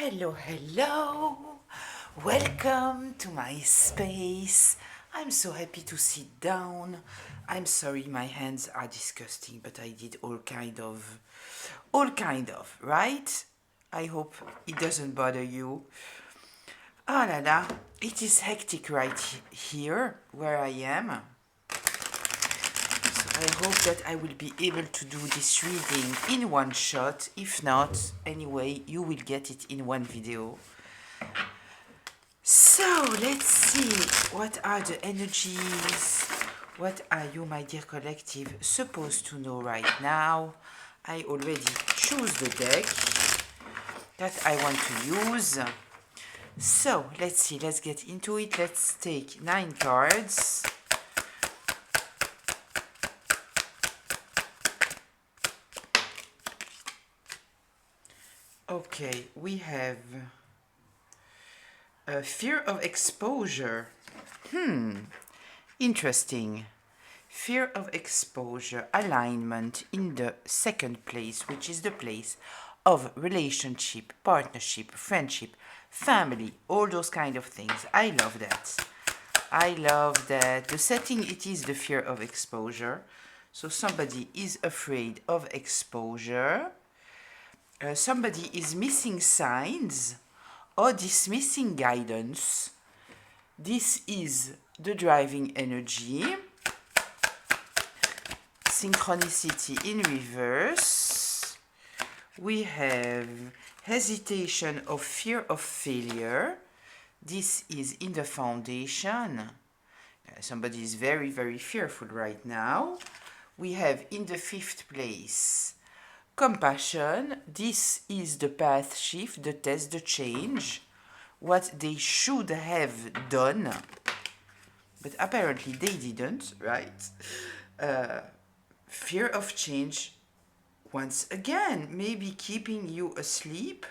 Hello, hello. Welcome to my space. I'm so happy to sit down. I'm sorry my hands are disgusting, but I did all kind of, right? I hope it doesn't bother you. Ah la la, it is hectic right here where I am. So I hope that I will be able to do this reading in one shot. If not, anyway, you will get it in one video. So let's see, what are the energies? What are you, my dear collective, supposed to know right now? I already choose the deck that I want to use. So let's see, let's get into it. Let's take 9 cards. Okay, we have a fear of exposure. Interesting. Fear of exposure, alignment in the second place, which is the place of relationship, partnership, friendship, family, all those kind of things. I love that. I love that. The setting, it is the fear of exposure. So somebody is afraid of exposure. Somebody is missing signs or dismissing guidance. This is the driving energy. Synchronicity in reverse. We have hesitation or fear of failure. This is in the foundation. Somebody is very, very fearful right now. We have in the 5th place compassion. This is the path shift, the test, the change. What they should have done, but apparently they didn't, right? Fear of change, once again, maybe keeping you asleep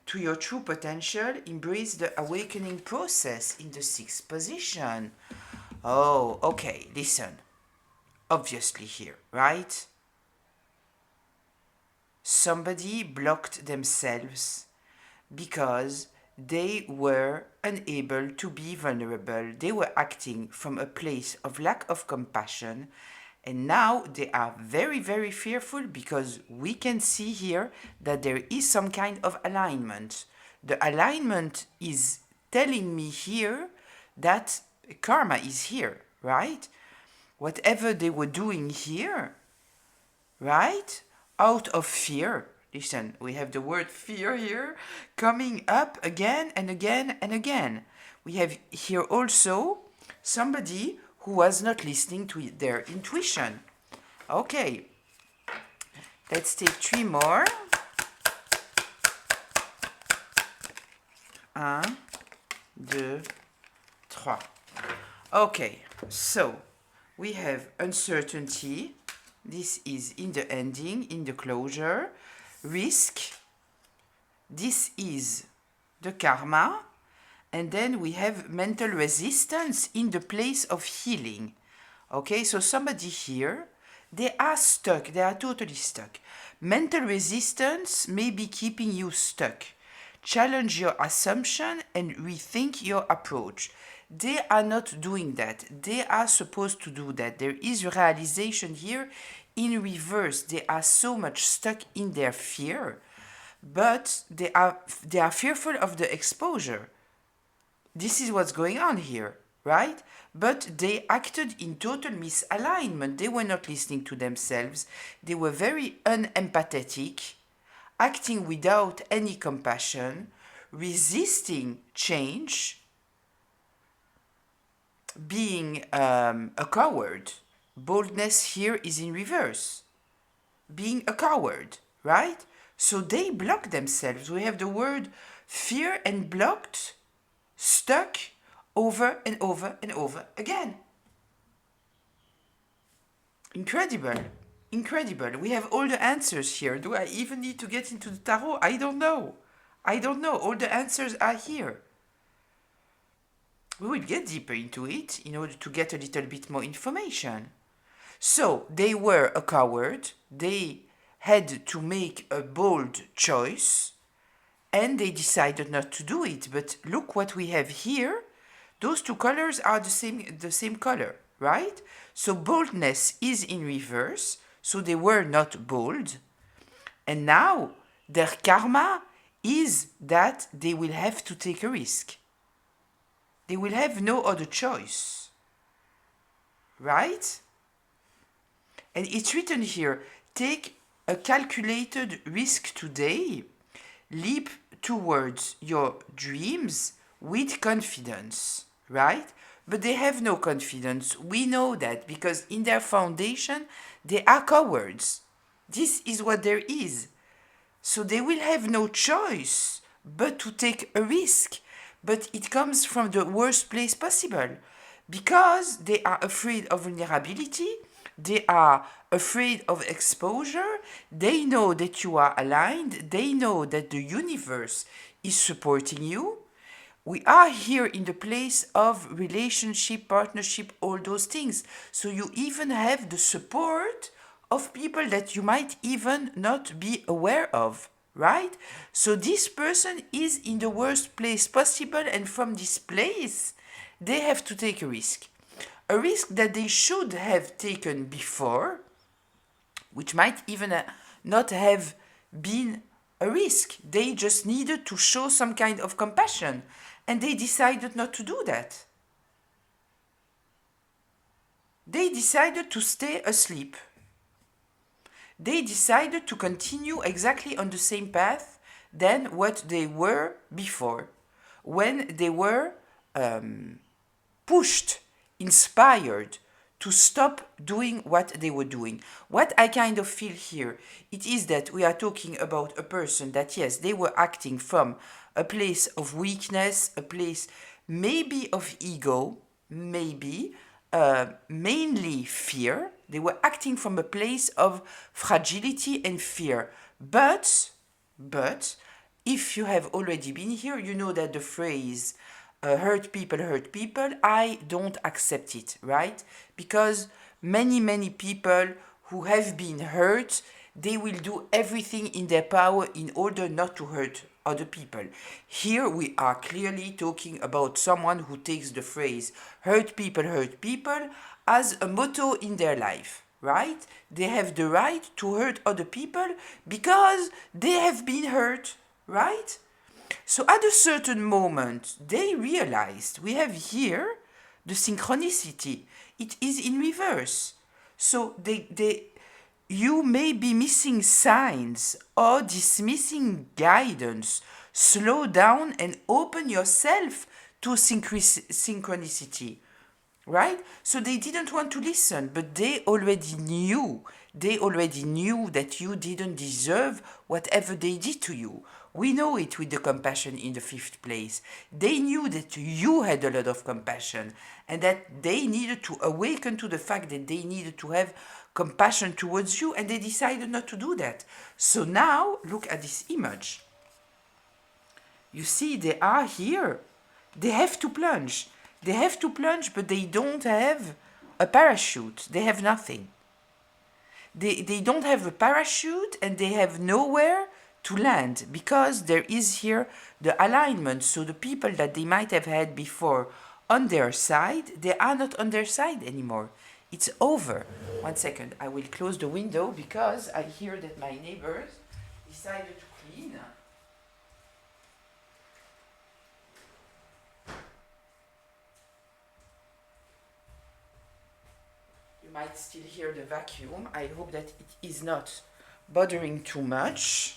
to your true potential. Embrace the awakening process in the 6th position. Oh, okay, listen. Obviously here, right? Somebody blocked themselves because they were unable to be vulnerable. They were acting from a place of lack of compassion. And now they are very, very fearful because we can see here that there is some kind of alignment. The alignment is telling me here that karma is here, right? Whatever they were doing here, right? Out of fear. Listen, we have the word fear here coming up again and again and again. We have here also somebody who was not listening to their intuition. Okay, let's take 3 more. 1, 2, 3. Okay, so we have uncertainty. This is in the ending, in the closure. Risk. This is the karma. And then we have mental resistance in the place of healing. Okay, so somebody here, they are stuck. They are totally stuck. Mental resistance may be keeping you stuck. Challenge your assumption and rethink your approach. They are not doing that. They are supposed to do that. There is realization here in reverse. They are so much stuck in their fear, but they are fearful of the exposure. This is what's going on here, right? But they acted in total misalignment. They were not listening to themselves. They were very unempathetic, acting without any compassion, resisting change, being a coward. Boldness here is in reverse. Being a coward, right? So they block themselves. We have the word fear and blocked, stuck over and over and over again. Incredible. Incredible. We have all the answers here. Do I even need to get into the tarot? I don't know. I don't know. All the answers are here. We will get deeper into it in order to get a little bit more information. So, they were a coward. They had to make a bold choice. and they decided not to do it. But look what we have here. Those two colors are the same color, right? So boldness is in reverse, so they were not bold. And now their karma is that they will have to take a risk. They will have no other choice, right? And it's written here, take a calculated risk today, leap towards your dreams with confidence, right? But they have no confidence. We know that because in their foundation, they are cowards. This is what there is. So they will have no choice but to take a risk. But it comes from the worst place possible because they are afraid of vulnerability. They are afraid of exposure. They know that you are aligned. They know that the universe is supporting you. We are here in the place of relationship, partnership, all those things. So you even have the support of people that you might even not be aware of, right? So this person is in the worst place possible, and from this place, they have to take a risk. A risk that they should have taken before, which might even not have been a risk. They just needed to show some kind of compassion, and they decided not to do that. They decided to stay asleep. They decided to continue exactly on the same path than what they were before, when they were pushed, inspired to stop doing what they were doing. What I kind of feel here, it is that we are talking about a person that, yes, they were acting from a place of weakness, a place maybe of ego, maybe, mainly fear. They were acting from a place of fragility and fear. But, if you have already been here, you know that the phrase hurt people, I don't accept it, right? Because many people who have been hurt, they will do everything in their power in order not to hurt other people. Here we are clearly talking about someone who takes the phrase hurt people as a motto in their life, right? They have the right to hurt other people because they have been hurt, right? So at a certain moment, they realized we have here the synchronicity. It is in reverse. So you may be missing signs or dismissing guidance. Slow down and open yourself to synchronicity. Right? So they didn't want to listen, but they already knew. They already knew that you didn't deserve whatever they did to you. We know it with the compassion in the fifth place. They knew that you had a lot of compassion and that they needed to awaken to the fact that they needed to have compassion towards you, and they decided not to do that. So now, look at this image. You see, they are here. They have to plunge. They have to plunge, but they don't have a parachute. They have nothing. They don't have a parachute, and they have nowhere to land because there is here the alignment. So the people that they might have had before on their side, they are not on their side anymore. It's over. 1 second, I will close the window because I hear that my neighbors decided to clean. Might still hear the vacuum. I hope that it is not bothering too much.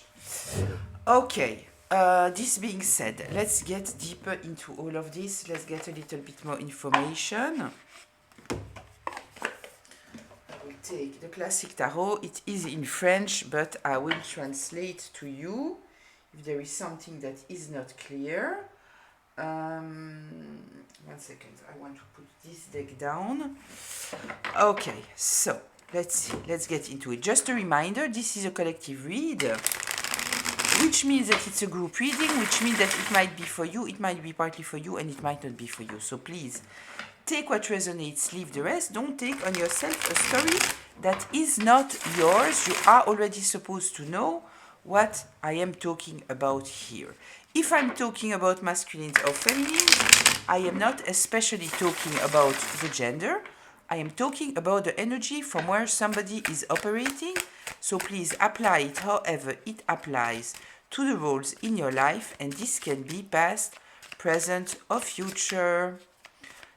Okay, this being said, let's get deeper into all of this. Let's get a little bit more information. I will take the classic tarot. It is in French, but I will translate to you if there is something that is not clear. 1 second, I want to put this deck down. Okay, so let's see, let's get into it. Just a reminder, this is a collective read, which means that it's a group reading, which means that it might be for you, it might be partly for you, and it might not be for you. So please, take what resonates, leave the rest. Don't take on yourself a story that is not yours. You are already supposed to know what I am talking about here. If I'm talking about masculines or feminines, I am not especially talking about the gender. I am talking about the energy from where somebody is operating. So please apply it however it applies to the roles in your life, and this can be past, present, or future.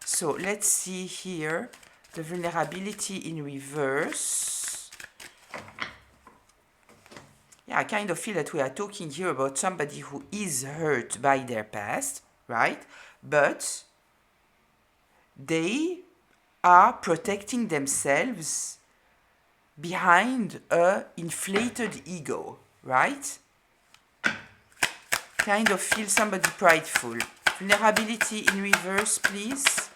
So let's see here the vulnerability in reverse. Yeah, I kind of feel that we are talking here about somebody who is hurt by their past, right? But they are protecting themselves behind a inflated ego, right? Kind of feel somebody prideful. Vulnerability in reverse, please.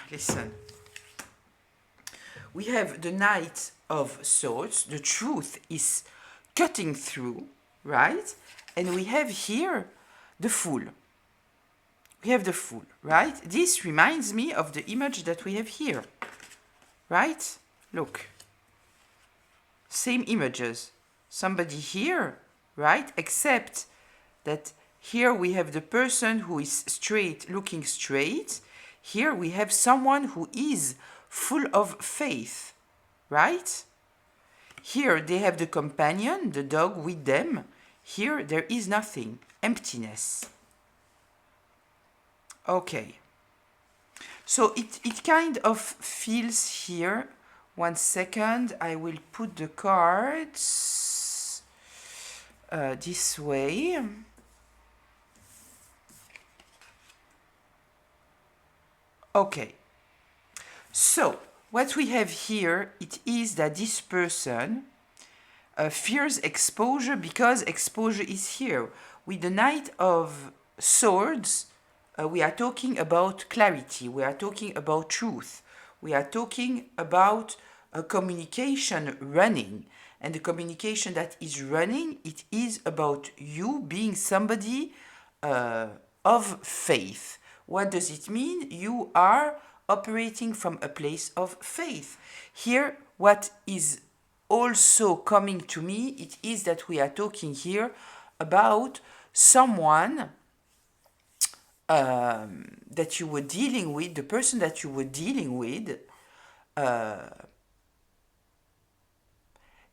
Listen. We have the Knight of Swords. The truth is cutting through, right? And we have here the Fool. We have the Fool, right? This reminds me of the image that we have here, right? Look. Same images. Somebody here, right? Except that here we have the person who is straight, looking straight. Here we have someone who is full of faith, right? Here they have the companion, the dog with them. Here there is nothing, emptiness. Okay. So it kind of feels here. 1 second, I will put the cards this way. Okay. So, what we have here, it is that this person fears exposure because exposure is here. With the Knight of Swords, we are talking about clarity, we are talking about truth, we are talking about a communication running. And the communication that is running, it is about you being somebody of faith. What does it mean? You are operating from a place of faith. Here, what is also coming to me, it is that we are talking here about someone that you were dealing with, the person that you were dealing with,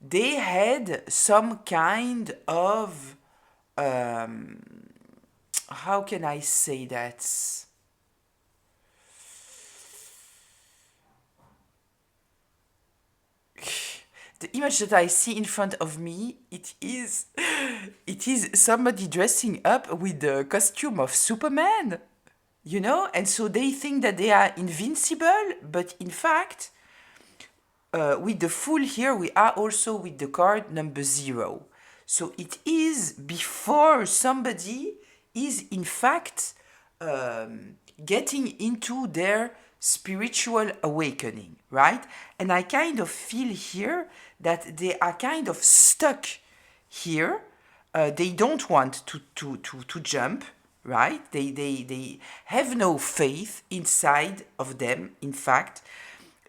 they had some kind of, how can I say that? The image that I see in front of me, it is somebody dressing up with the costume of Superman, you know? And so they think that they are invincible, but in fact, with the Fool here, we are also with the card number 0. So it is before somebody is in fact getting into their spiritual awakening, right? And I kind of feel here that they are kind of stuck here. They don't want to jump, right? They have no faith inside of them, in fact.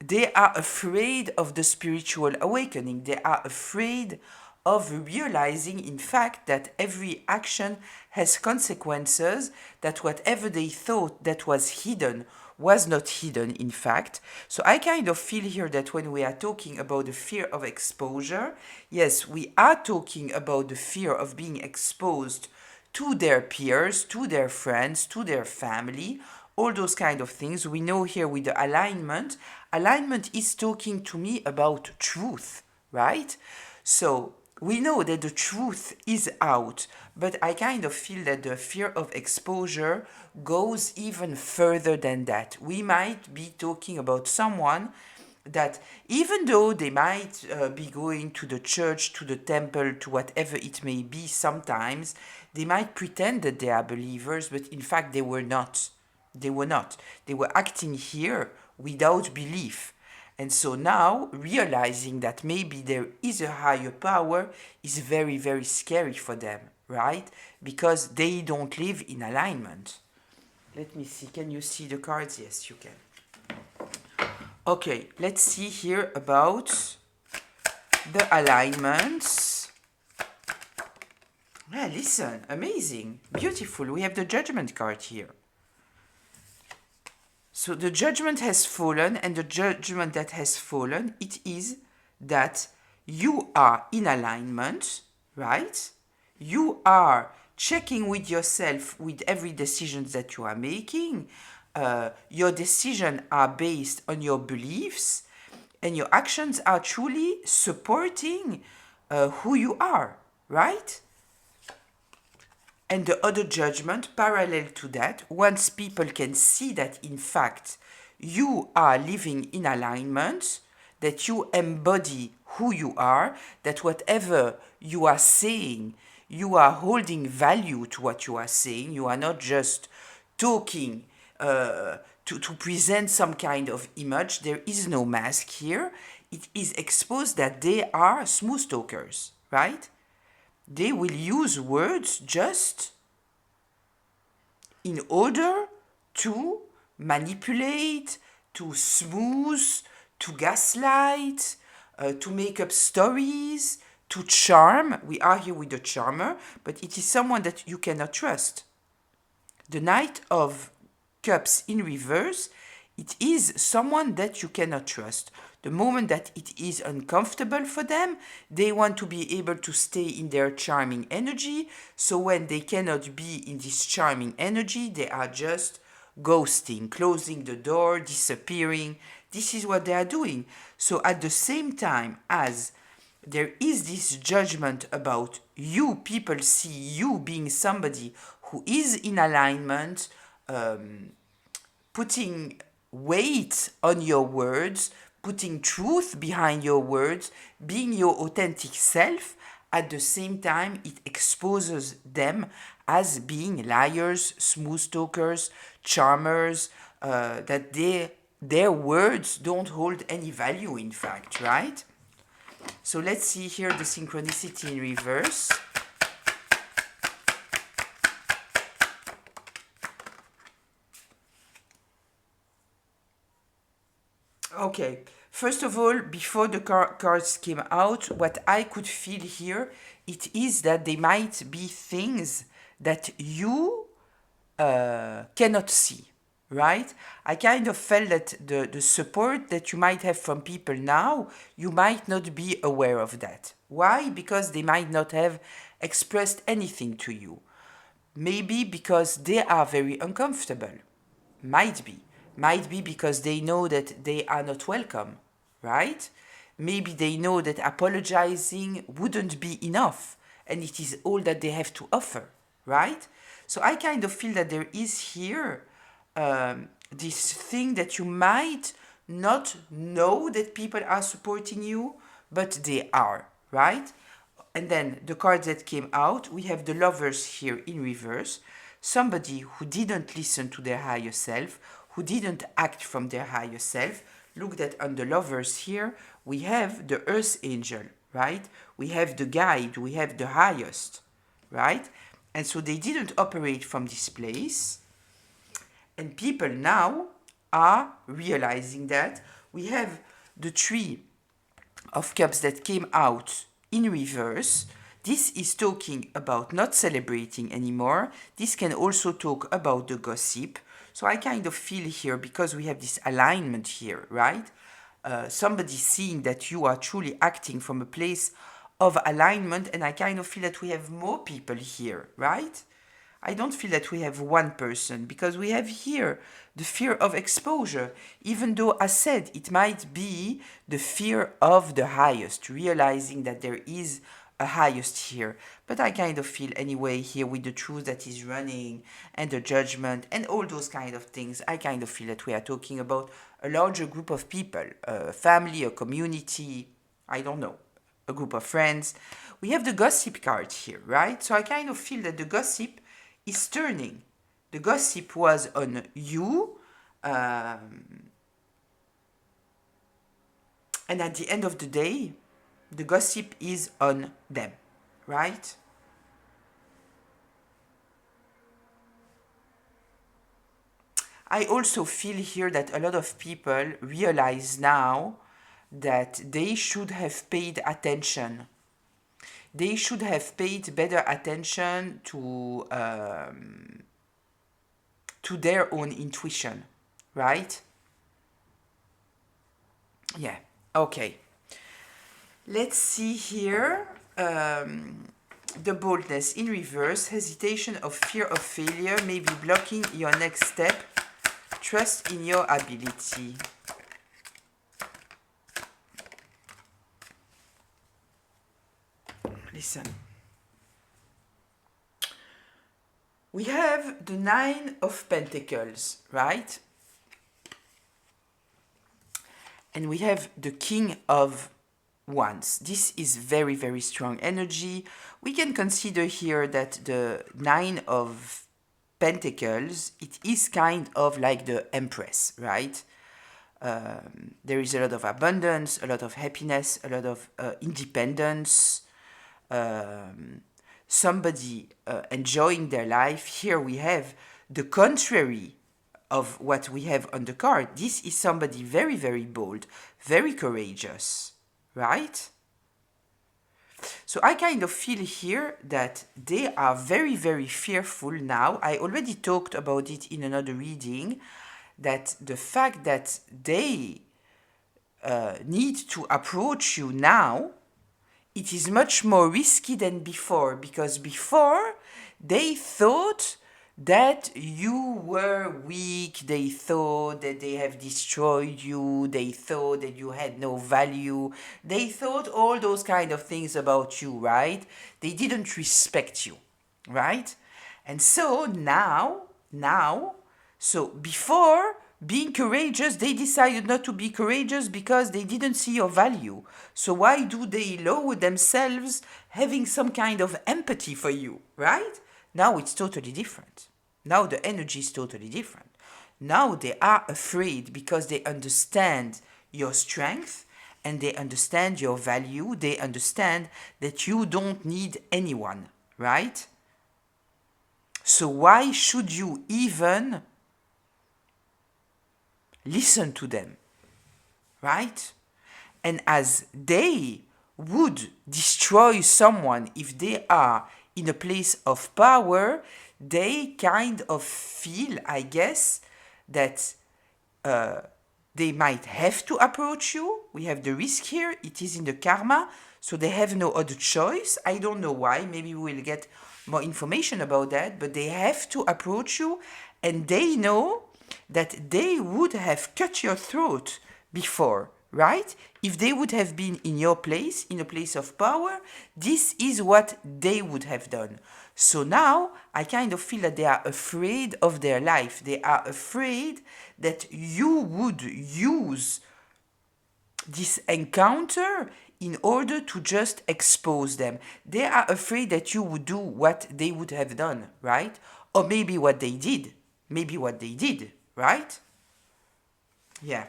They are afraid of the spiritual awakening. They are afraid of realizing, in fact, that every action has consequences, that whatever they thought that was hidden was not hidden, in fact. So I kind of feel here that when we are talking about the fear of exposure, yes, we are talking about the fear of being exposed to their peers, to their friends, to their family, all those kind of things. We know here with the alignment, alignment is talking to me about truth, right? So we know that the truth is out, but I kind of feel that the fear of exposure goes even further than that. We might be talking about someone that even though they might be going to the church, to the temple, to whatever it may be sometimes, they might pretend that they are believers, but in fact they were not. They were not. They were acting here without belief. And so now, realizing that maybe there is a higher power is very, very scary for them, right? Because they don't live in alignment. Let me see. Can you see the cards? Yes, you can. Okay, let's see here about the alignments. Yeah, listen, amazing, beautiful. We have the Judgment card here. So the judgment has fallen, and the judgment that has fallen, it is that you are in alignment, right? You are checking with yourself with every decision that you are making. Your decisions are based on your beliefs, and your actions are truly supporting who you are, right? And the other judgment, parallel to that, once people can see that in fact you are living in alignment, that you embody who you are, that whatever you are saying, you are holding value to what you are saying, you are not just talking to present some kind of image, there is no mask here. It is exposed that they are smooth talkers, right? They will use words just in order to manipulate, to smooth, to gaslight, to make up stories, to charm. We are here with the charmer, but it is someone that you cannot trust. The Knight of Cups in reverse, it is someone that you cannot trust. The moment that it is uncomfortable for them, they want to be able to stay in their charming energy. So when they cannot be in this charming energy, they are just ghosting, closing the door, disappearing. This is what they are doing. So at the same time as there is this judgment about you, people see you being somebody who is in alignment, putting weight on your words, putting truth behind your words, being your authentic self. At the same time, it exposes them as being liars, smooth talkers, charmers, that their words don't hold any value, in fact, right? So let's see here the synchronicity in reverse. Okay, first of all, before the cards came out, what I could feel here, it is that they might be things that you cannot see, right? I kind of felt that the support that you might have from people now, you might not be aware of that. Why? Because they might not have expressed anything to you. Maybe because they are very uncomfortable. Might be. Might be because they know that they are not welcome, right? Maybe they know that apologizing wouldn't be enough and it is all that they have to offer, right? So I kind of feel that there is here this thing that you might not know that people are supporting you, but they are, right? And then the cards that came out, we have the Lovers here in reverse. Somebody who didn't listen to their higher self, who didn't act from their higher self. Look that on the Lovers here, we have the Earth Angel, right? We have the guide, we have the highest, right? And so they didn't operate from this place. And people now are realizing that. We have the Three of Cups that came out in reverse. This is talking about not celebrating anymore. This can also talk about the gossip. So I kind of feel here, because we have this alignment here, right? Somebody seeing that you are truly acting from a place of alignment, and I kind of feel that we have more people here, right? I don't feel that we have one person, because we have here the fear of exposure, even though, as said, it might be the fear of the highest, realizing that there is a highest here. But I kind of feel anyway here with the truth that is running and the judgment and all those kind of things, I kind of feel that we are talking about a larger group of people, a family, a community, I don't know, a group of friends. We have the gossip card here, right? So I kind of feel that the gossip is turning. The gossip was on you, and at the end of the day, the gossip is on them, right? I also feel here that a lot of people realize now that they should have paid attention. They should have paid better attention to their own intuition, right? Yeah, okay. Let's see here. The boldness in reverse, hesitation of fear of failure may be blocking your next step. Trust in your ability. Listen. We have the Nine of Pentacles, right? And we have the King of Wands. This is very, very strong energy. We can consider here that the Nine of Pentacles, it is kind of like the Empress, right? There is a lot of abundance, a lot of happiness, a lot of independence, somebody enjoying their life. Here we have the contrary of what we have on the card. This is somebody very, very bold, very courageous, right? So I kind of feel here that they are very, very fearful now. I already talked about it in another reading, that the fact that they need to approach you now, it is much more risky than before, because before they thought that you were weak, they thought that they have destroyed you, they thought that you had no value, they thought all those kind of things about you, right? They didn't respect you, right? And so now, so before being courageous, they decided not to be courageous because they didn't see your value. So why do they lower themselves having some kind of empathy for you, right? Now it's totally different. Now the energy is totally different. Now they are afraid because they understand your strength and they understand your value. They understand that you don't need anyone, right? So why should you even listen to them, right? And as they would destroy someone if they are in a place of power, they kind of feel, I guess, that they might have to approach you. We have the risk here. It is in the karma, so they have no other choice. I don't know why. Maybe we will get more information about that, but they have to approach you, and they know that they would have cut your throat before, right? If they would have been in your place, in a place of power, this is what they would have done. So now I kind of feel that they are afraid of their life. They are afraid that you would use this encounter in order to just expose them. They are afraid that you would do what they would have done, right? Or maybe what they did. Maybe what they did, right? Yeah.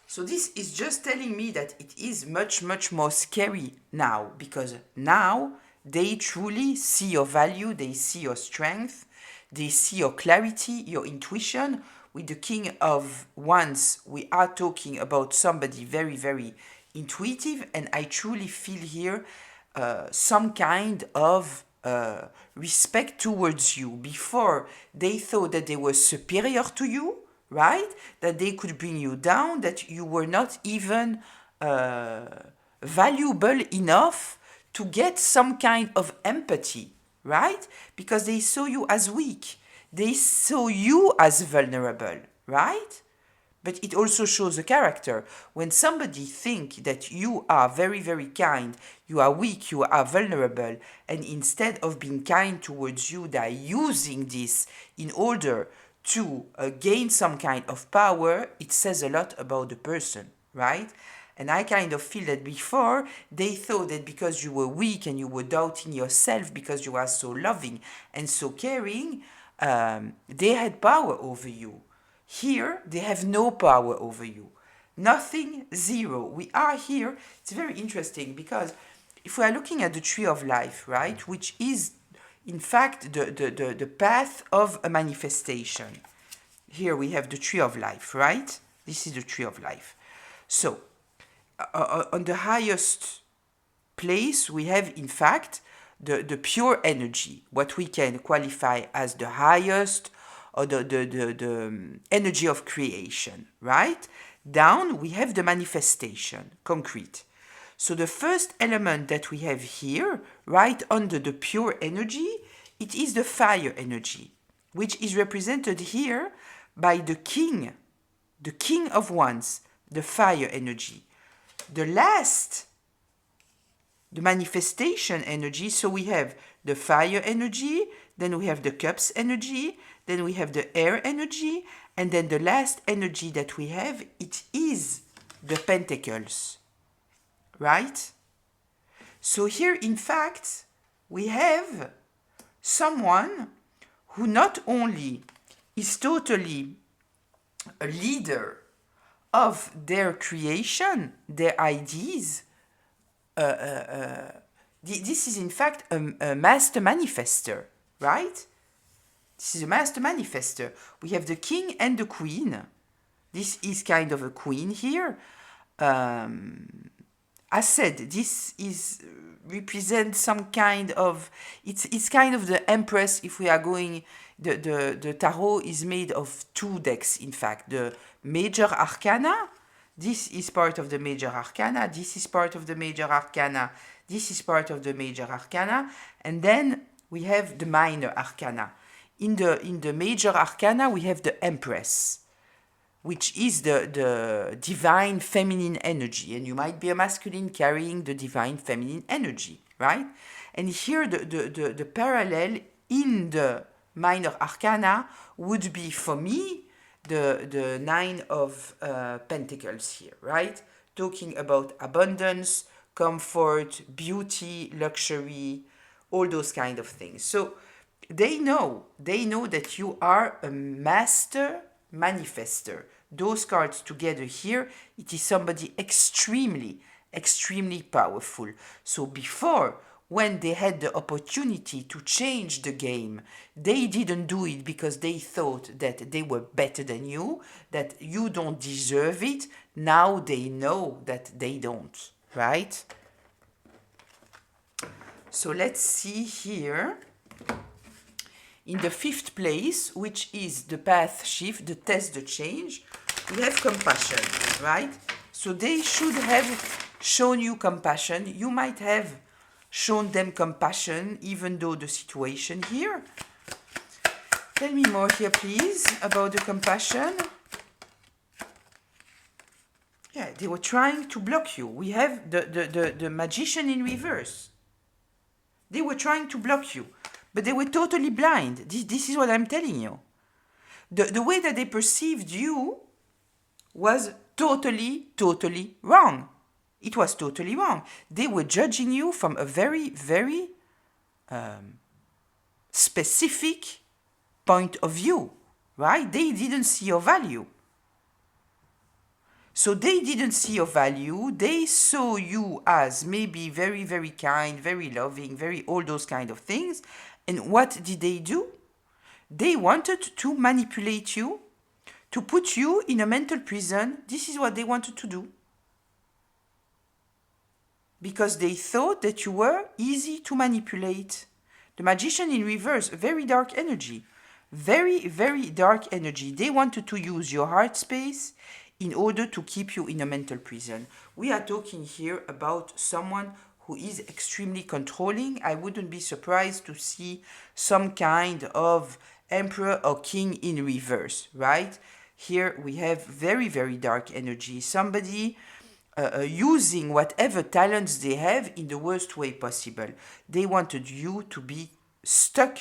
So this is just telling me that it is much, much more scary now, because now they truly see your value, they see your strength, they see your clarity, your intuition. With the King of Wands, we are talking about somebody very, very intuitive, and I truly feel here some kind of respect towards you. Before, they thought that they were superior to you, right? That they could bring you down, that you were not even valuable enough to get some kind of empathy, right? Because they saw you as weak. They saw you as vulnerable, right? But it also shows a character. When somebody think that you are very, very kind, you are weak, you are vulnerable, and instead of being kind towards you, they are using this in order to gain some kind of power, it says a lot about the person, right? And I kind of feel that before, they thought that because you were weak and you were doubting yourself because you are so loving and so caring, they had power over you. Here, they have no power over you. Nothing, zero. We are here. It's very interesting because if we are looking at the tree of life, right, which is in fact the path of a manifestation. Here we have the tree of life, right? This is the tree of life. So, on the highest place, we have, in fact, the pure energy, what we can qualify as the highest, or the energy of creation, right? Down, we have the manifestation, concrete. So the first element that we have here, right under the pure energy, it is the fire energy, which is represented here by the king of wands, the fire energy. The last, the manifestation energy, so we have the fire energy, then we have the cups energy, then we have the air energy, and then the last energy that we have, it is the pentacles, right? So here, in fact, we have someone who not only is totally a leader of their creation, their ideas. This is in fact a master manifester, right? This is a master manifester. We have the king and the queen. This is kind of a queen here. As said, this is represents some kind of, it's kind of the empress. If we are going, the tarot is made of two decks, in fact. The major arcana, this is part of the major arcana, this is part of the major arcana, this is part of the major arcana, and then we have the minor arcana. In the major arcana, we have the empress, which is the divine feminine energy. And you might be a masculine carrying the divine feminine energy, right? And here the parallel in the minor arcana would be, for me, the nine of pentacles here, right? Talking about abundance, comfort, beauty, luxury, all those kind of things. So they know that you are a master manifester. Those cards together here, it is somebody extremely, extremely powerful. So before, when they had the opportunity to change the game, they didn't do it because they thought that they were better than you, that you don't deserve it. Now they know that they don't, right? So let's see here. In the fifth place, which is the path shift, the test, the change, we have compassion, right? So they should have shown you compassion. You might have shown them compassion, even though the situation here. Tell me more here, please, about the compassion. Yeah, they were trying to block you. We have the magician in reverse. They were trying to block you, but they were totally blind. This is what I'm telling you. The way that they perceived you was totally, totally wrong. It was totally wrong. They were judging you from a very, very specific point of view, right? They didn't see your value. So they didn't see your value. They saw you as maybe very, very kind, very loving, very all those kind of things. And what did they do? They wanted to manipulate you, to put you in a mental prison. This is what they wanted to do. Because they thought that you were easy to manipulate. The magician in reverse, very dark energy. Very, very dark energy. They wanted to use your heart space in order to keep you in a mental prison. We are talking here about someone who is extremely controlling. I wouldn't be surprised to see some kind of emperor or king in reverse, right? Here we have very, very dark energy. Somebody using whatever talents they have in the worst way possible. They wanted you to be stuck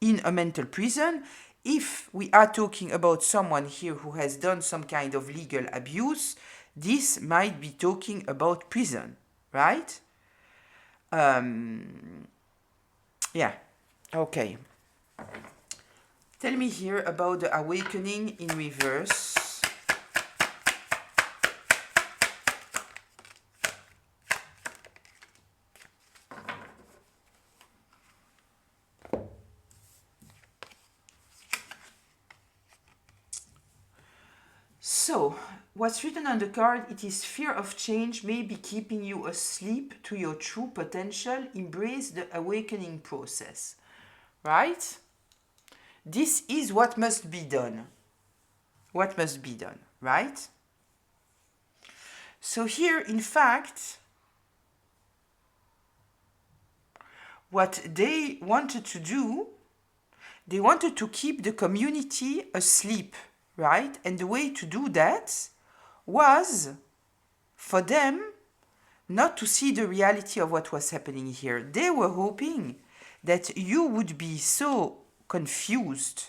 in a mental prison. If we are talking about someone here who has done some kind of legal abuse, this might be talking about prison, right? Yeah, okay. Tell me here about the awakening in reverse. So, what's written on the card, it is fear of change may be keeping you asleep to your true potential. Embrace the awakening process. Right? This is what must be done. What must be done, right? So here, in fact, what they wanted to do, they wanted to keep the community asleep, right? And the way to do that was for them not to see the reality of what was happening here. They were hoping that you would be so confused,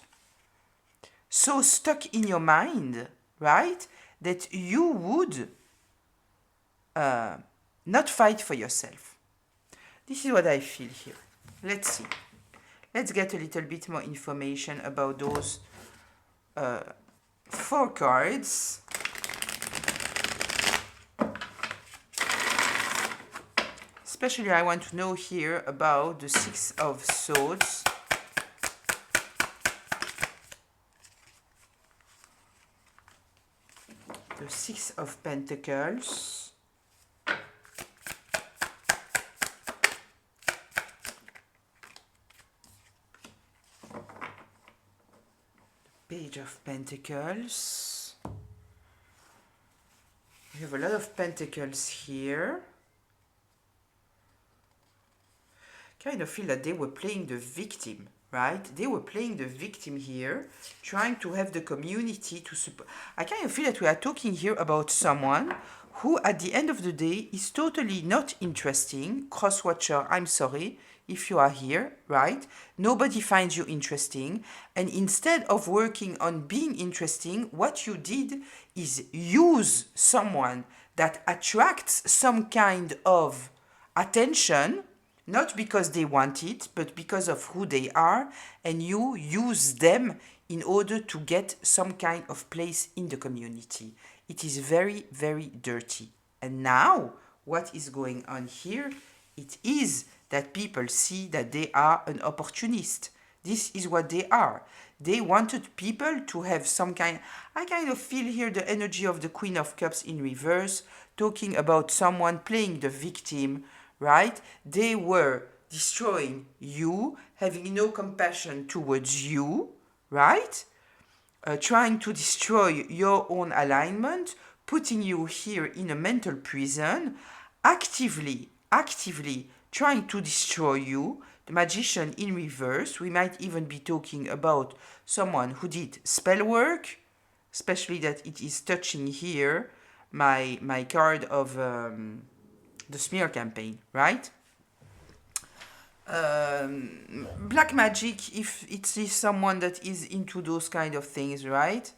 so stuck in your mind, right? That you would not fight for yourself. This is what I feel here. Let's see. Let's get a little bit more information about those 4 cards. Especially I want to know here about the 6 of Swords. The 6 of Pentacles. Page of Pentacles. We have a lot of Pentacles here. Kind of feel that they were playing the victim, right? They were playing the victim here, trying to have the community to support. I kind of feel that we are talking here about someone who at the end of the day is totally not interesting. Crosswatcher, I'm sorry if you are here, right? Nobody finds you interesting. And instead of working on being interesting, what you did is use someone that attracts some kind of attention, not because they want it, but because of who they are, and you use them in order to get some kind of place in the community. It is very, very dirty. And now, what is going on here? It is that people see that they are an opportunist. This is what they are. They wanted people to have some kind... I kind of feel here the energy of the Queen of Cups in reverse, talking about someone playing the victim, right? They were destroying you, having no compassion towards you, right? Trying to destroy your own alignment, putting you here in a mental prison, actively trying to destroy you. The Magician in reverse. We might even be talking about someone who did spell work, especially that it is touching here my card of the smear campaign, right? Black magic, if it is someone that is into those kind of things, right?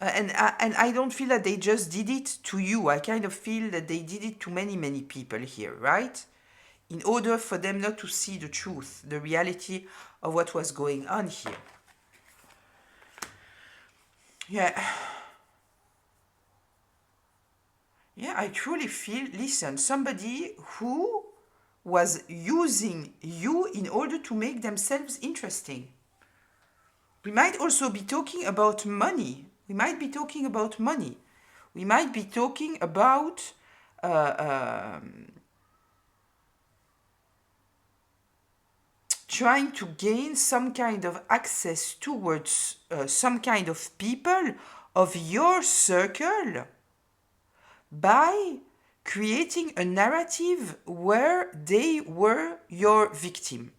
And I don't feel that they just did it to you. I kind of feel that they did it to many people here, right? In order for them not to see the truth, the reality of what was going on here. Yeah, I truly feel, listen, somebody who was using you in order to make themselves interesting. We might also be talking about money. We might be talking about money. We might be talking about trying to gain some kind of access towards some kind of people of your circle by creating a narrative where they were your victim.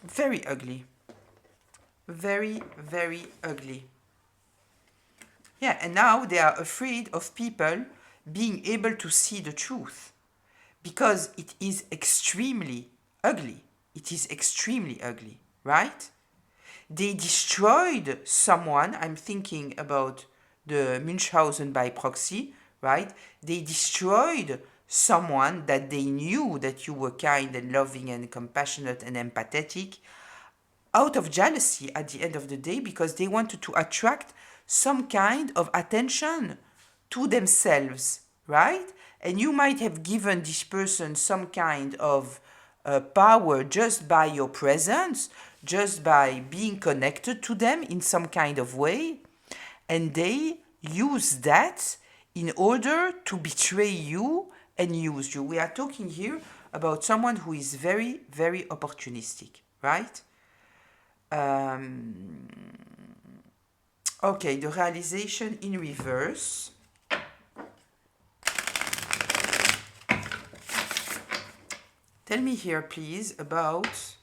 Very ugly. Very, very ugly. Yeah, and now they are afraid of people being able to see the truth because it is extremely ugly. It is extremely ugly, right? They destroyed someone. I'm thinking about the Munchausen by proxy, right? They destroyed someone that they knew that you were kind and loving and compassionate and empathetic out of jealousy at the end of the day because they wanted to attract some kind of attention to themselves, right? And you might have given this person some kind of power just by your presence, just by being connected to them in some kind of way, and they use that in order to betray you and use you. We are talking here about someone who is very, very opportunistic, right? Okay, the realization in reverse. Tell me here, please, about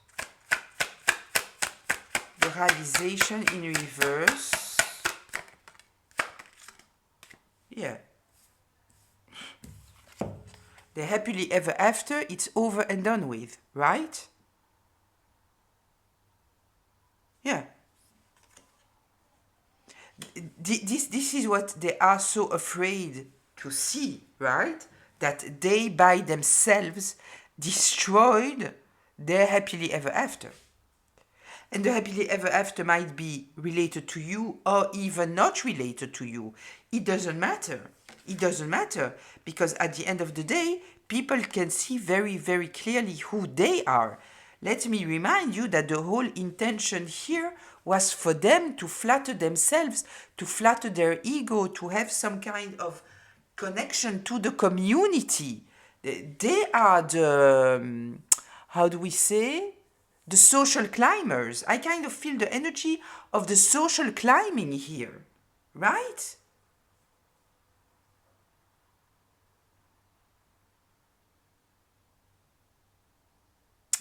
the realization in reverse. Yeah. The happily ever after, it's over and done with, right? Yeah. This is what they are so afraid to see, right? That they by themselves destroyed their happily ever after. And the happily ever after might be related to you or even not related to you. It doesn't matter. It doesn't matter, because at the end of the day, people can see very, very clearly who they are. Let me remind you that the whole intention here was for them to flatter themselves, to flatter their ego, to have some kind of connection to the community. They are the, how do we say? The social climbers. I kind of feel the energy of the social climbing here, right?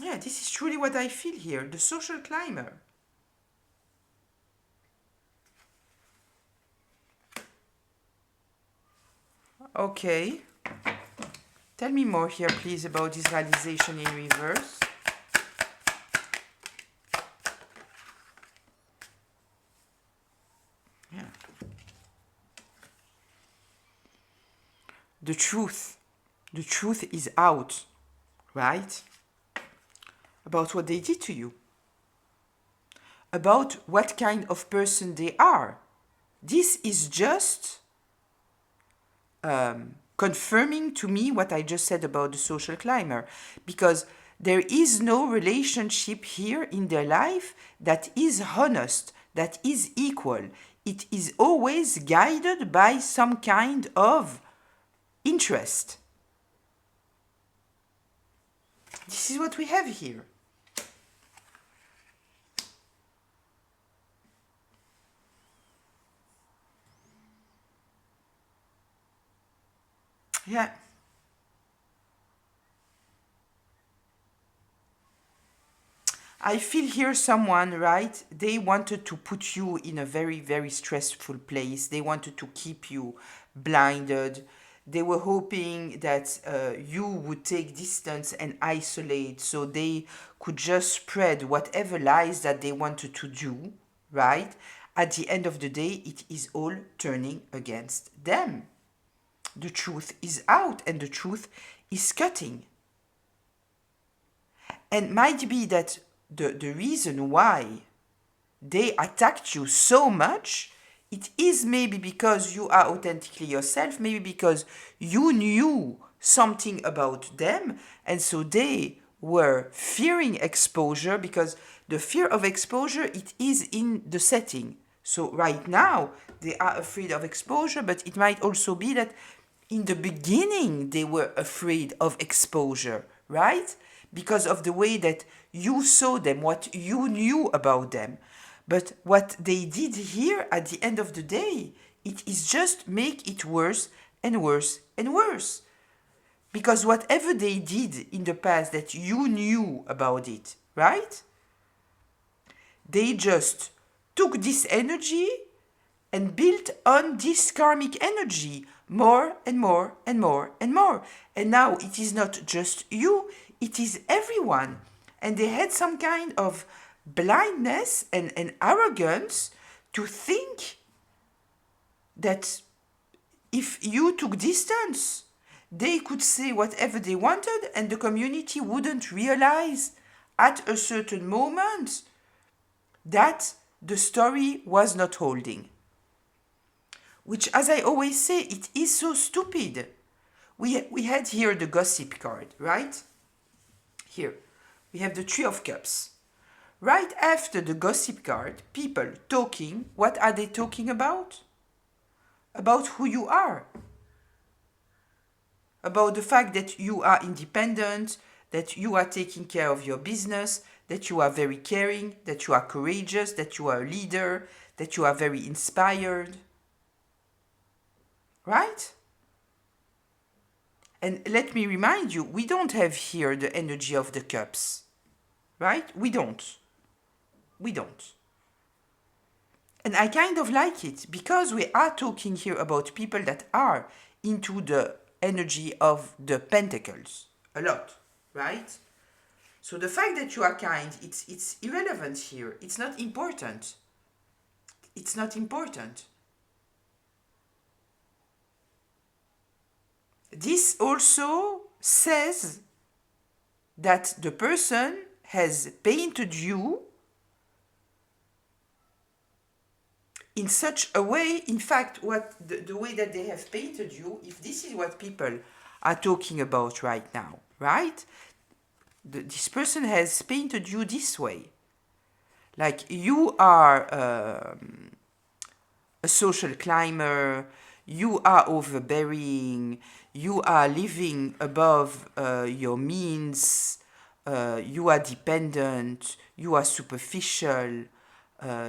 Yeah, this is truly what I feel here, the social climber. Okay. Tell me more here, please, about this realization in reverse. Yeah. The truth. The truth is out, right? About what they did to you. About what kind of person they are. This is just confirming to me what I just said about the social climber, because there is no relationship here in their life that is honest, that is equal. It is always guided by some kind of interest. This is what we have here. Yeah. I feel here someone, right? They wanted to put you in a very, very stressful place. They wanted to keep you blinded. They were hoping that you would take distance and isolate so they could just spread whatever lies that they wanted to do, right? At the end of the day, it is all turning against them. The truth is out and the truth is cutting. And might be that the reason why they attacked you so much, it is maybe because you are authentically yourself, maybe because you knew something about them, and so they were fearing exposure, because the fear of exposure, it is in the setting. So right now, they are afraid of exposure, but it might also be that in the beginning, they were afraid of exposure, right? Because of the way that you saw them, what you knew about them. But what they did here at the end of the day, it is just make it worse and worse and worse. Because whatever they did in the past that you knew about it, right? They just took this energy and built on this karmic energy more and more and more and more. And now it is not just you, it is everyone. And they had some kind of blindness and arrogance to think that if you took distance, they could say whatever they wanted and the community wouldn't realize at a certain moment that the story was not holding. Which, as I always say, it is so stupid. We had here the gossip card, right? Here, we have the Three of Cups. Right after the gossip card, people talking, what are they talking about? About who you are. About the fact that you are independent, that you are taking care of your business, that you are very caring, that you are courageous, that you are a leader, that you are very inspired. Right? And let me remind you, we don't have here the energy of the cups. Right? We don't. We don't. And I kind of like it because we are talking here about people that are into the energy of the pentacles a lot, right? So the fact that you are kind, it's irrelevant here. It's not important. It's not important. This also says that the person has painted you in such a way, in fact, what the way that they have painted you, if this is what people are talking about right now, right? This person has painted you this way. Like you are a social climber, you are overbearing, you are living above your means, you are dependent, you are superficial,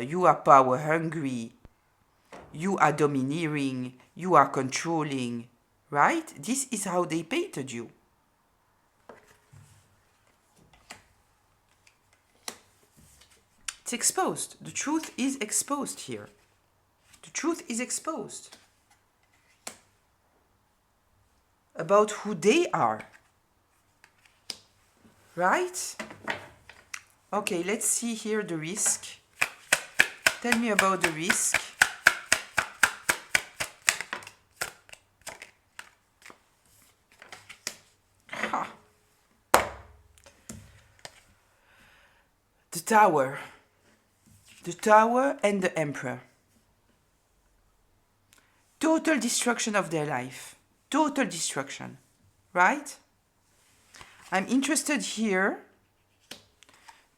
you are power hungry, you are domineering, you are controlling, right? This is how they painted you. It's exposed. The truth is exposed here. The truth is exposed about who they are. Right? Okay, let's see here the risk. Tell me about the risk. Ha. The Tower. The Tower and the Emperor. Total destruction of their life. Total destruction. Right? I'm interested here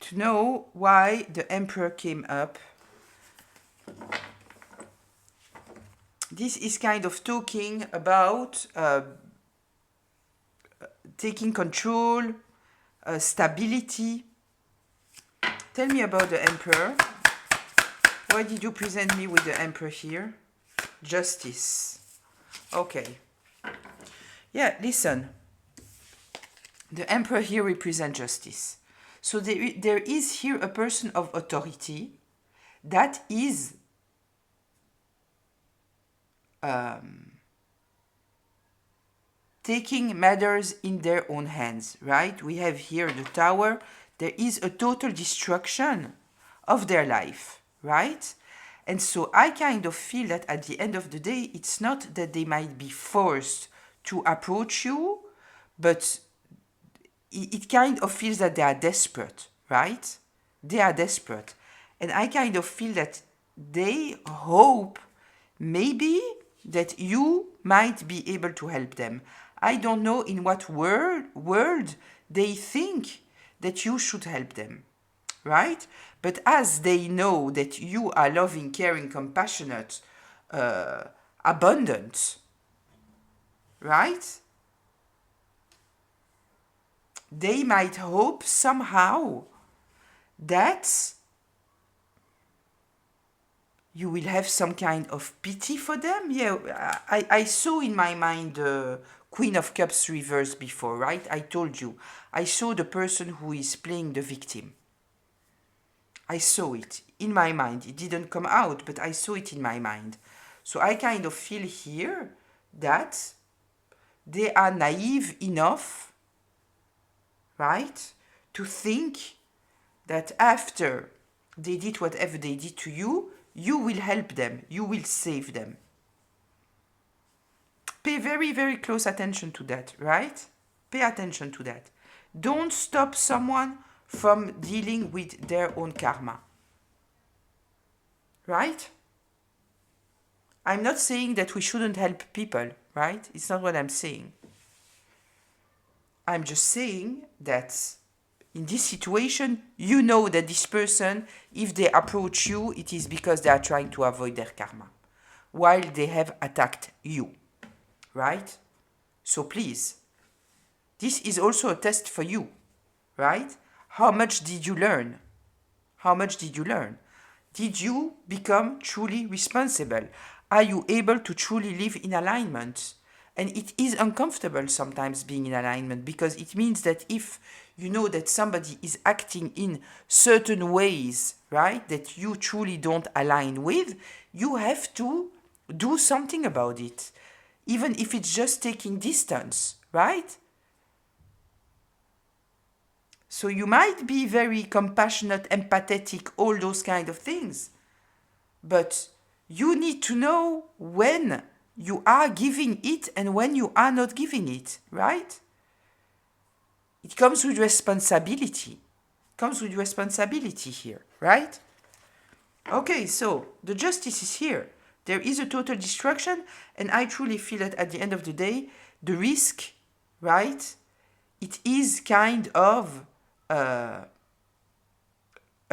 to know why the Emperor came up. This is kind of talking about taking control, stability. Tell me about the Emperor. Why did you present me with the Emperor here? Justice. Okay. Yeah, listen. The Emperor here represents justice. So there is here a person of authority that is taking matters in their own hands, right? We have here the Tower. There is a total destruction of their life, right? And so I kind of feel that at the end of the day, it's not that they might be forced to approach you, but it kind of feels that they are desperate, right? They are desperate. And I kind of feel that they hope maybe that you might be able to help them. I don't know in what world they think that you should help them, right? But as they know that you are loving, caring, compassionate, abundant, right? They might hope somehow that you will have some kind of pity for them. Yeah, I saw in my mind the Queen of Cups reverse before, right? I told you. I saw the person who is playing the victim. I saw it in my mind. It didn't come out, but I saw it in my mind. So I kind of feel here that they are naive enough, right, to think that after they did whatever they did to you, you will help them, you will save them. Pay very, very close attention to that, right? Pay attention to that. Don't stop someone from dealing with their own karma. Right? I'm not saying that we shouldn't help people, right? It's not what I'm saying. I'm just saying that In this situation, you know that this person, if they approach you, it is because they are trying to avoid their karma, while they have attacked you, right? So please, this is also a test for you, right? How much did you learn? How much did you learn? Did you become truly responsible? Are you able to truly live in alignment? And it is uncomfortable sometimes being in alignment, because it means that if you know that somebody is acting in certain ways, right, that you truly don't align with, you have to do something about it, even if it's just taking distance, right? So you might be very compassionate, empathetic, all those kind of things. But you need to know when you are giving it and when you are not giving it, right? It comes with responsibility. Comes with responsibility here, right? Okay, so the justice is here. There is a total destruction, and I truly feel that at the end of the day, the risk, right? It is kind of a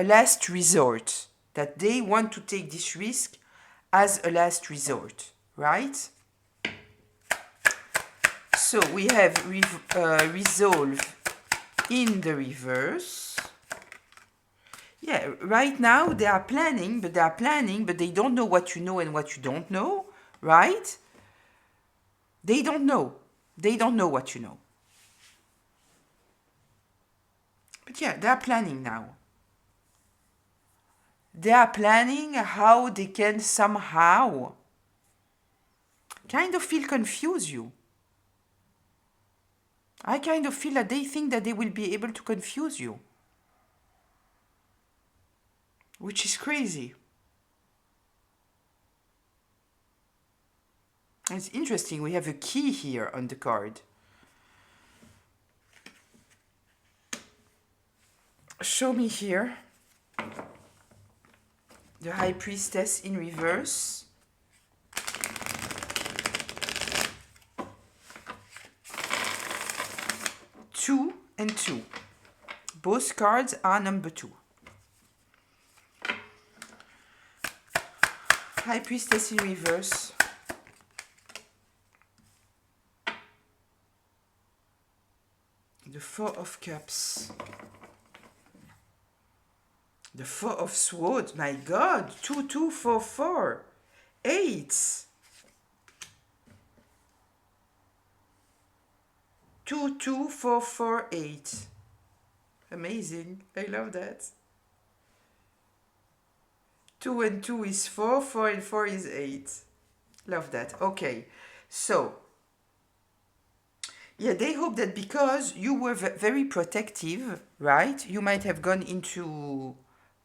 last resort, that they want to take this risk as a last resort, right? So we have resolve in the reverse. Yeah, right now they are planning, but they don't know what you know and what you don't know, right? They don't know. They don't know what you know. But yeah, they are planning now. They are planning how they can somehow kind of feel confuse you. I kind of feel that they think that they will be able to confuse you, which is crazy. It's interesting, we have a key here on the card. Show me here the High Priestess in reverse. Two and two. Both cards are number 2. High Priestess in reverse. The Four of Cups. The Four of Swords. My God. 2, 2, 4, 4. 8. 2, 2, 4, 4, 8. Amazing. I love that. 2 and 2 is 4. 4 and 4 is 8. Love that. Okay. So, yeah, they hope that because you were very protective, right? You might have gone into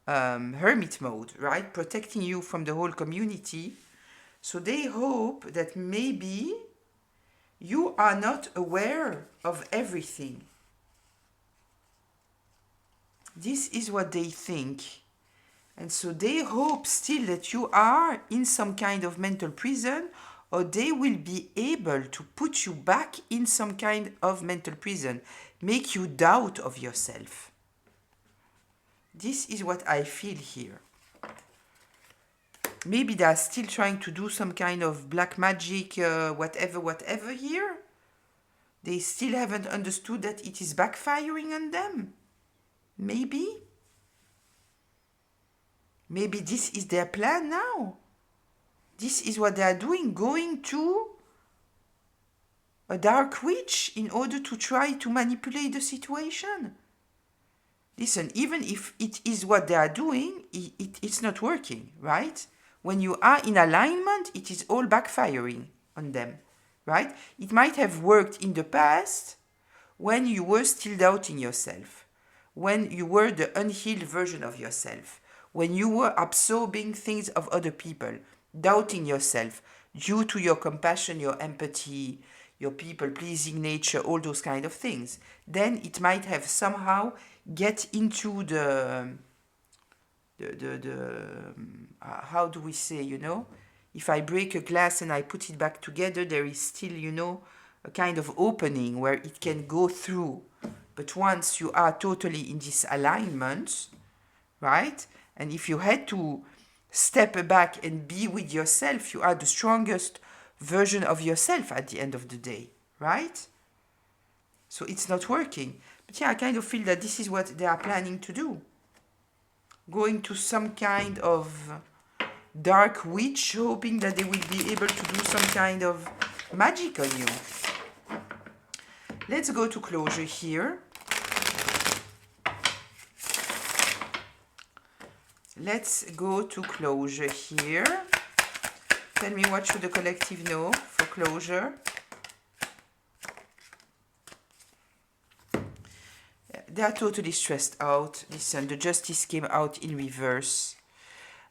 hermit mode, right? Protecting you from the whole community. So they hope that maybe you are not aware of everything. This is what they think. And so they hope still that you are in some kind of mental prison, or they will be able to put you back in some kind of mental prison, make you doubt of yourself. This is what I feel here. Maybe they are still trying to do some kind of black magic, whatever here. They still haven't understood that it is backfiring on them. Maybe. Maybe this is their plan now. This is what they are doing, going to a dark witch in order to try to manipulate the situation. Listen, even if it is what they are doing, it's not working, right? When you are in alignment, it is all backfiring on them, right? It might have worked in the past when you were still doubting yourself, when you were the unhealed version of yourself, when you were absorbing things of other people, doubting yourself due to your compassion, your empathy, your people-pleasing nature, all those kind of things. Then it might have somehow get into the how do we say, you know, if I break a glass and I put it back together, there is still, you know, a kind of opening where it can go through But once you are totally in this alignment, right? And if you had to step back and be with yourself, you are the strongest version of yourself at the end of the day, right? So it's not working. But yeah, I kind of feel that this is what they are planning to do. Going to some kind of dark witch, hoping that they will be able to do some kind of magic on you. Let's go to closure here. Let's go to closure here. Tell me, what should the collective know for closure? They are totally stressed out. Listen, the justice came out in reverse.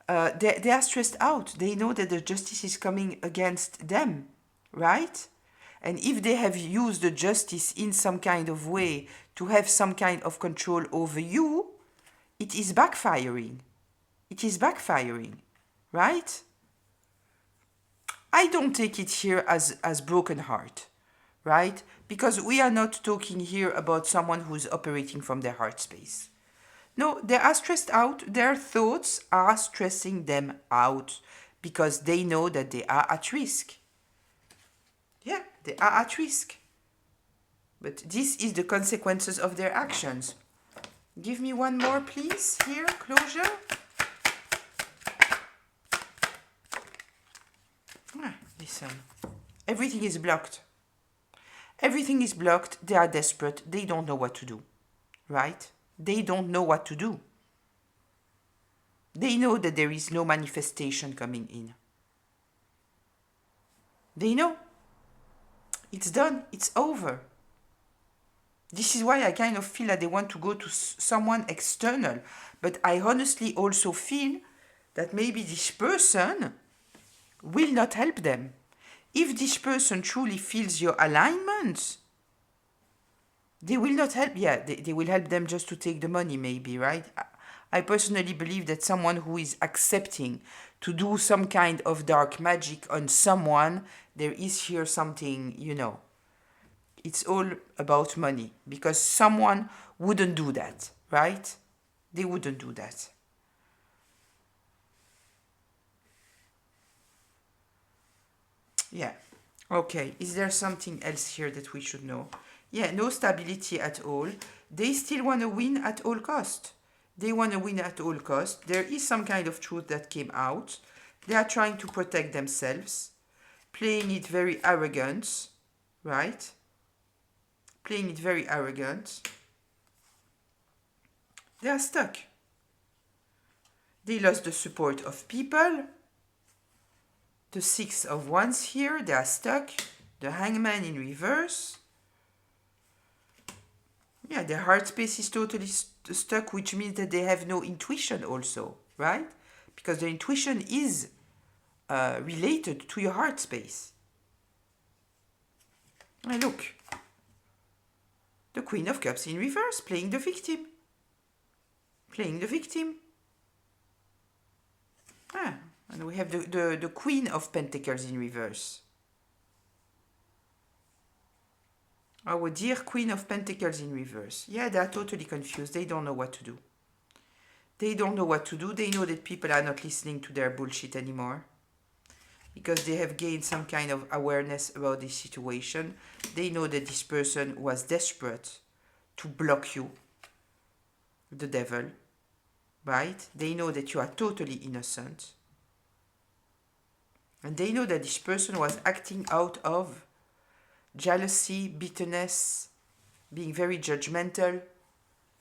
They are stressed out. They know that the justice is coming against them, right? And if they have used the justice in some kind of way to have some kind of control over you, it is backfiring. It is backfiring, right? I don't take it here as broken heart, right? Because we are not talking here about someone who's operating from their heart space. No, they are stressed out. Their thoughts are stressing them out because they know that they are at risk. Yeah, they are at risk. But this is the consequences of their actions. Give me one more, please, here, closure. Listen, everything is blocked. Everything is blocked. They are desperate. They don't know what to do, right? They don't know what to do. They know that there is no manifestation coming in. They know. It's done. It's over. This is why I kind of feel that they want to go to someone external. But I honestly also feel that maybe this person will not help them. If this person truly feels your alignment, they will not help. Yeah, they will help them just to take the money, maybe, right? I personally believe that someone who is accepting to do some kind of dark magic on someone, there is here something, you know. It's all about money, because someone wouldn't do that, right? They wouldn't do that. Yeah. Okay. Is there something else here that we should know? Yeah, no stability at all. They still want to win at all cost. They want to win at all cost. There is some kind of truth that came out. They are trying to protect themselves, playing it very arrogant, right? Playing it very arrogant. They are stuck. They lost the support of people. The Six of Wands here, they are stuck. The Hangman in reverse. Yeah, their heart space is totally stuck, which means that they have no intuition also, right? Because the intuition is related to your heart space. And look, the Queen of Cups in reverse, playing the victim. Playing the victim. Ah, and we have the Queen of Pentacles in reverse. Our dear Queen of Pentacles in reverse. Yeah, they are totally confused. They don't know what to do. They don't know what to do. They know that people are not listening to their bullshit anymore, because they have gained some kind of awareness about this situation. They know that this person was desperate to block you, the devil, right? They know that you are totally innocent. And they know that this person was acting out of jealousy, bitterness, being very judgmental,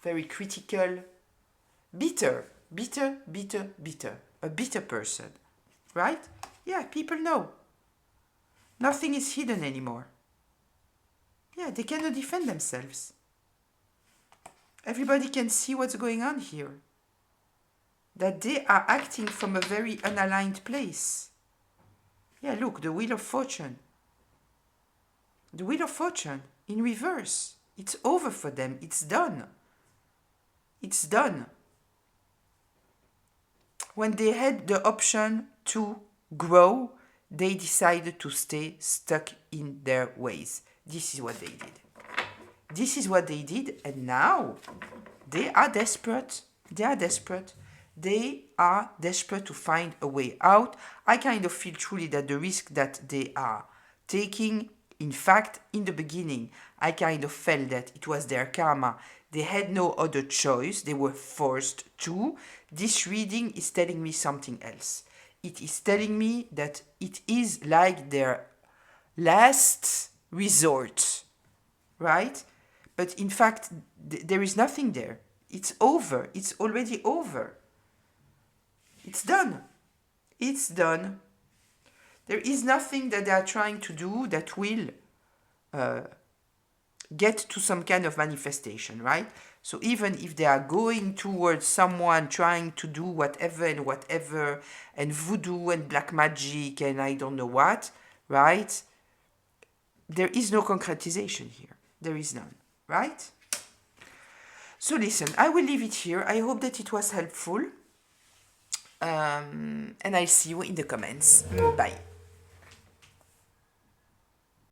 very critical, bitter. A bitter person, right? Yeah, people know. Nothing is hidden anymore. Yeah, they cannot defend themselves. Everybody can see what's going on here. That they are acting from a very unaligned place. Yeah, look, the Wheel of Fortune. The Wheel of Fortune in reverse. It's over for them. It's done. It's done. When they had the option to grow, they decided to stay stuck in their ways. This is what they did. This is what they did, and now they are desperate. They are desperate. They are desperate to find a way out. I kind of feel truly that the risk that they are taking, in fact, in the beginning, I kind of felt that it was their karma. They had no other choice. They were forced to. This reading is telling me something else. It is telling me that it is like their last resort, right? But in fact, there is nothing there. It's over. It's already over. It's done. It's done. There is nothing that they are trying to do that will get to some kind of manifestation, right? So even if they are going towards someone trying to do whatever and voodoo and black magic and I don't know what, right? There is no concretization here. There is none, right? So listen, I will leave it here. I hope that it was helpful. And I'll see you in the comments. Bye.